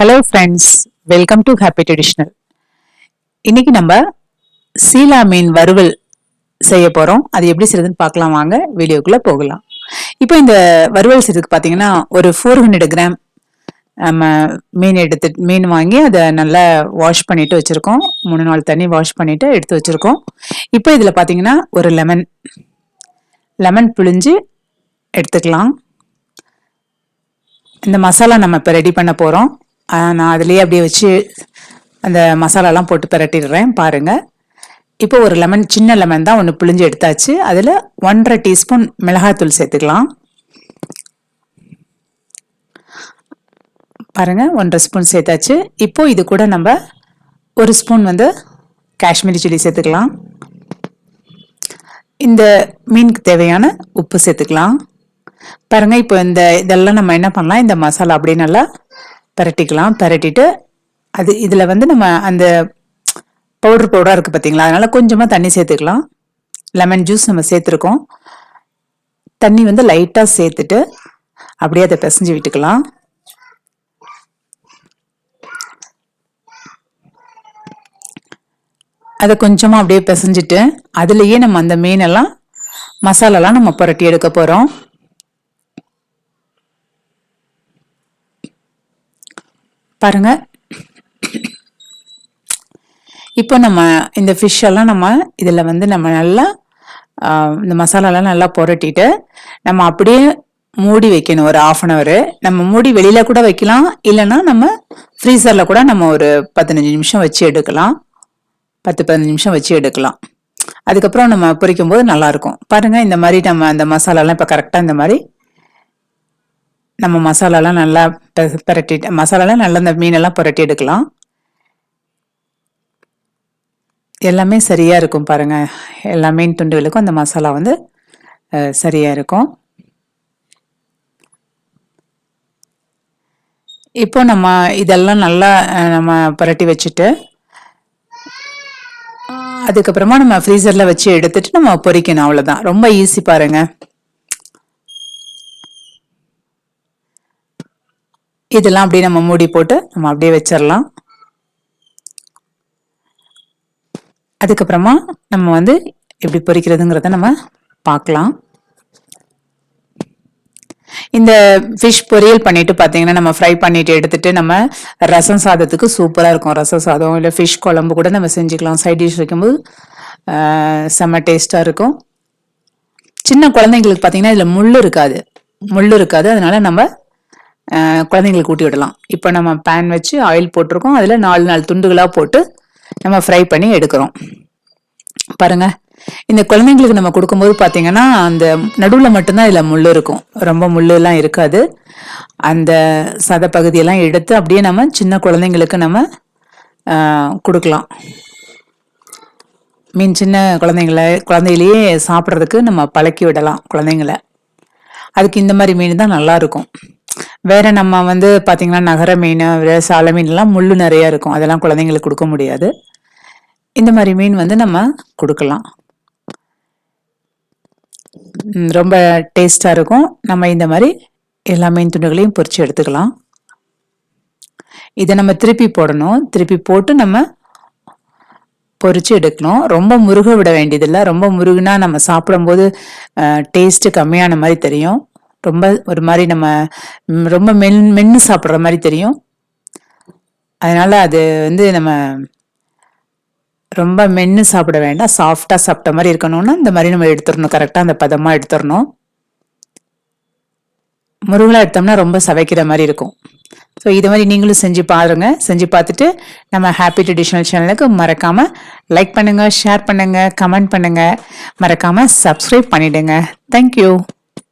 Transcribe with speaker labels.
Speaker 1: Hello friends, welcome to happy traditional. இன்னைக்கு நம்ம சீலா மீன் வறுவல் செய்ய போறோம். அது எப்படி செய்யறதுன்னு பார்க்கலாம், வாங்க வீடியோக்குள்ள போகலாம். இப்போ இந்த வறுவல் செய்யறதுக்கு பார்த்தீங்கன்னா ஒரு 400 கிராம் நம்ம மீன் வாங்கி அதை நல்லா வாஷ் பண்ணிட்டு வச்சிருக்கோம். 3-4 தண்ணி வாஷ் பண்ணிட்டு எடுத்து வச்சிருக்கோம். இப்போ இதுல பார்த்தீங்கன்னா ஒரு லெமன் பிழிஞ்சு எடுத்துக்கலாம். இந்த மசாலா நம்ம இப்போ ரெடி பண்ண போறோம். நான் அதுலேயே அப்படியே வச்சு அந்த மசாலாலாம் போட்டு பிரட்டிடுறேன் பாருங்க. இப்போ ஒரு சின்ன லெமன் தான் ஒன்று பிழிஞ்சு எடுத்தாச்சு. அதில் 1.5 டீஸ்பூன் மிளகாய்த்தூள் சேர்த்துக்கலாம். பாருங்க, 1.5 ஸ்பூன் சேர்த்தாச்சு. இப்போ இது கூட நம்ம 1 ஸ்பூன் காஷ்மீரி சில்லி சேர்த்துக்கலாம். இந்த மீனுக்கு தேவையான உப்பு சேர்த்துக்கலாம். பாருங்க, இப்போ இதெல்லாம் நம்ம என்ன பண்ணலாம், இந்த மசாலா அப்படியே நல்லா பிரட்டிக்கலாம். பிரட்டிட்டு இதுல நம்ம அந்த பவுடரா இருக்கு பார்த்தீங்களா, அதனால கொஞ்சமா தண்ணி சேர்த்துக்கலாம். லெமன் ஜூஸ் நம்ம சேர்த்துருக்கோம். தண்ணி லைட்டா சேர்த்துட்டு அப்படியே அதை பிசைஞ்சு விட்டுக்கலாம். அதை கொஞ்சமா அப்படியே பிசைஞ்சிட்டு அதுலயே நம்ம அந்த மீனெல்லாம் மசாலாலாம் நம்ம புரட்டி எடுக்க போறோம். பாருங்க, இப்போ நம்ம இந்த ஃபிஷ் எல்லாம் நம்ம இதுல நம்ம நல்லா இந்த மசாலாலாம் நல்லா புரட்டிட்டு நம்ம அப்படியே மூடி வைக்கணும் ஒரு 1/2 hour. நம்ம மூடி வெளியில கூட வைக்கலாம், இல்லைன்னா நம்ம ஃப்ரீசர்ல கூட நம்ம ஒரு 15 நிமிஷம் வச்சு எடுக்கலாம். 10-15 நிமிஷம் வச்சு எடுக்கலாம். அதுக்கப்புறம் நம்ம பொரிக்கும் போது நல்லா இருக்கும். பாருங்க, இந்த மாதிரி நம்ம அந்த மசாலாலாம் இப்போ கரெக்டா இந்த மாதிரி நம்ம மசாலாலாம் நல்லா புரட்டிட்டு மசாலாலாம் நல்லா இந்த மீனெல்லாம் புரட்டி எடுக்கலாம். எல்லாமே சரியா இருக்கும். பாருங்க, எல்லா மீன் துண்டுகளுக்கும் அந்த மசாலா சரியா இருக்கும். இப்போ நம்ம இதெல்லாம் நல்லா நம்ம புரட்டி வச்சுட்டு அதுக்கப்புறமா நம்ம ஃப்ரீசர்ல வச்சு எடுத்துட்டு நம்ம பொரிக்கணும். அவ்வளவுதான், ரொம்ப ஈஸி. பாருங்க, இதெல்லாம் அப்படியே நம்ம மூடி போட்டு நம்ம அப்படியே வச்சிடலாம். அதுக்கப்புறமா நம்ம எப்படி பொரிக்கிறதுங்கிறத நம்ம பார்க்கலாம். இந்த ஃபிஷ் பொரியல் பண்ணிட்டு பார்த்தீங்கன்னா நம்ம ஃப்ரை பண்ணிட்டு எடுத்துட்டு நம்ம ரசம் சாதத்துக்கு சூப்பராக இருக்கும். ரசம் சாதம் இல்லை ஃபிஷ் குழம்பு கூட நம்ம செஞ்சுக்கலாம். சைட் டிஷ் வைக்கும்போது செம்ம டேஸ்டாக இருக்கும். சின்ன குழந்தைங்களுக்கு பார்த்தீங்கன்னா இதில் முள் இருக்காது. அதனால நம்ம குழந்தைங்களுக்கு ஊட்டி விடலாம். இப்போ நம்ம பேன் வச்சு ஆயில் போட்டிருக்கோம். அதில் 4 துண்டுகளாக போட்டு நம்ம ஃப்ரை பண்ணி எடுக்கிறோம். பாருங்க, இந்த குழந்தைங்களுக்கு நம்ம கொடுக்கும்போது பார்த்தீங்கன்னா அந்த நடுவில் மட்டும்தான் இதில் முள் இருக்கும், ரொம்ப முள்ளெல்லாம் இருக்காது. அந்த சத பகுதியெல்லாம் எடுத்து அப்படியே நம்ம சின்ன குழந்தைங்களுக்கு நம்ம கொடுக்கலாம். சின்ன குழந்தையிலேயே சாப்பிட்றதுக்கு நம்ம பழக்கி விடலாம் குழந்தைங்கள. அதுக்கு இந்த மாதிரி மீன் தான் நல்லா இருக்கும். வேற நம்ம பார்த்தீங்கன்னா நகர மீன், சாலை மீன்லாம் முள்ளு நிறைய இருக்கும், அதெல்லாம் குழந்தைங்களுக்கு கொடுக்க முடியாது. இந்த மாதிரி மீன் நம்ம கொடுக்கலாம். ரொம்ப டேஸ்டா இருக்கும். நம்ம இந்த மாதிரி எல்லா மீன் துண்டுகளையும் பொரிச்சு எடுத்துக்கலாம். இதை நம்ம திருப்பி போடணும். திருப்பி போட்டு நம்ம பொரிச்சு எடுக்கணும். ரொம்ப முருக விட வேண்டியதில்லை. ரொம்ப முருகுனா நம்ம சாப்பிடும்போது டேஸ்ட் கம்மியான மாதிரி தெரியும். ரொம்ப ஒரு மாதிரி நம்ம ரொம்ப மென்னு சாப்பிட்ற மாதிரி தெரியும். அதனால அது நம்ம ரொம்ப மென்னு சாப்பிட வேண்டாம். சாஃப்டா சாப்பிட்ட மாதிரி இருக்கணும்னா இந்த மாதிரி நம்ம எடுத்துடணும். கரெக்டா அந்த பதமா எடுத்துடணும். முருகலா எடுத்தோம்னா ரொம்ப சவைக்கிற மாதிரி இருக்கும். ஸோ இது மாதிரி நீங்களும் செஞ்சு பாருங்க. செஞ்சு பார்த்துட்டு நம்ம ஹாப்பி ட்ரெடிஷ்னல் சேனலுக்கு மறக்காம லைக் பண்ணுங்க, ஷேர் பண்ணுங்க, கமெண்ட் பண்ணுங்க, மறக்காம சப்ஸ்கிரைப் பண்ணிடுங்க. தேங்க்யூ.